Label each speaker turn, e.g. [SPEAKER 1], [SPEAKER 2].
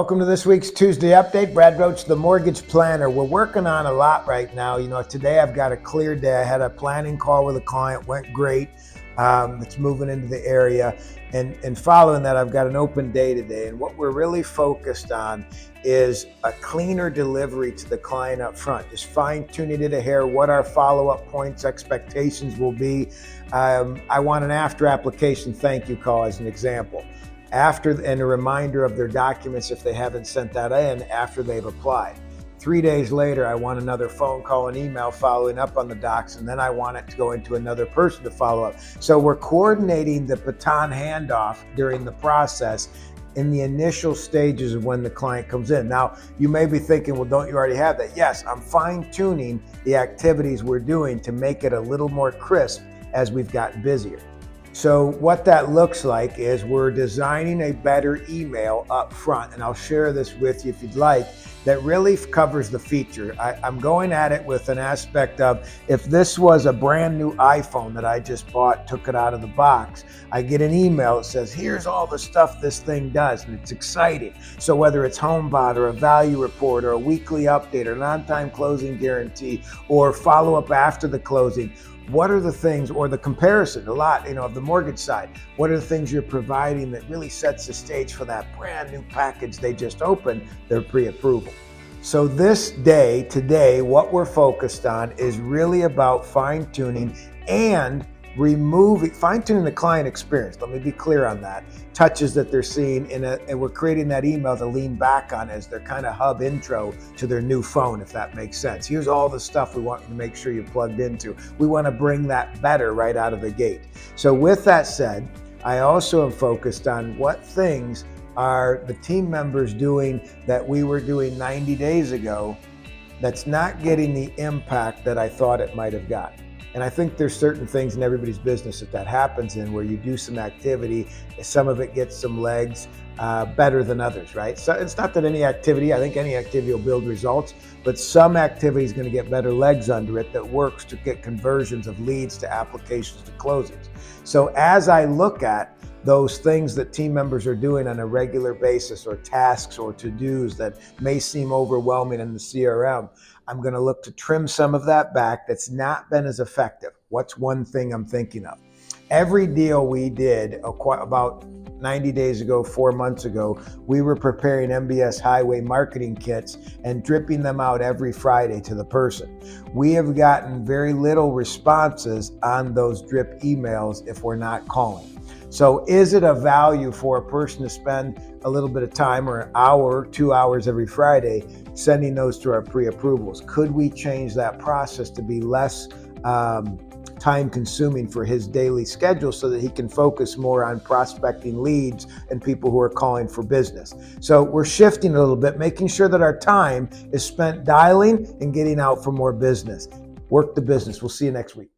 [SPEAKER 1] Welcome to this week's Tuesday update. Brad Roche, the mortgage planner. We're working on a lot right now. Today I've got a clear day. I had a planning call with a client, went great. It's moving into the area. And following that, I've got an open day today. And what we're really focused on is a cleaner delivery to the client up front, just fine tuning it a hair, what our follow-up points, expectations will be. I want an after application thank you call as an example. And a reminder of their documents if they haven't sent that in after they've applied. 3 days later, I want another phone call and email following up on the docs, and then I want it to go into another person to follow up. So we're coordinating the baton handoff during the process in the initial stages of when the client comes in. Now, you may be thinking, well, don't you already have that? Yes, I'm fine-tuning the activities we're doing to make it a little more crisp as we've gotten busier. So what that looks like is we're designing a better email up front, and I'll share this with you if you'd like, that really covers the feature. I'm going at it with an aspect of, if this was a brand new iPhone that I just bought, took it out of the box, I get an email that says, here's all the stuff this thing does, and it's exciting. So whether it's HomeBot or a value report or a weekly update or an on-time closing guarantee or follow-up after the closing, what are the things, or the comparison, of the mortgage side, what are the things you're providing that really sets the stage for that brand new package they just opened, their pre-approval. So today, what we're focused on is really about fine-tuning and fine-tuning the client experience. Let me be clear on that. Touches that they're seeing and we're creating that email to lean back on as their kind of hub intro to their new phone, if that makes sense. Here's all the stuff we want you to make sure you're plugged into. We want to bring that better right out of the gate. So with that said, I also am focused on what things are the team members doing that we were doing 90 days ago that's not getting the impact that I thought it might have got. And I think there's certain things in everybody's business that happens in where you do some activity, some of it gets some legs better than others, right? So it's not that I think any activity will build results, but some activity is going to get better legs under it that works to get conversions of leads to applications to closings. So as I look at those things that team members are doing on a regular basis, or tasks or to-dos that may seem overwhelming in the CRM, I'm going to look to trim some of that back that's not been as effective. What's one thing I'm thinking of? Every deal we did about 90 days ago, 4 months ago, we were preparing MBS highway marketing kits and dripping them out every Friday to the person. We have gotten very little responses on those drip emails if we're not calling. So is it a value for a person to spend a little bit of time, or an hour, 2 hours every Friday, sending those to our pre-approvals? Could we change that process to be less time consuming for his daily schedule so that he can focus more on prospecting leads and people who are calling for business? So we're shifting a little bit, making sure that our time is spent dialing and getting out for more business. Work the business. We'll see you next week.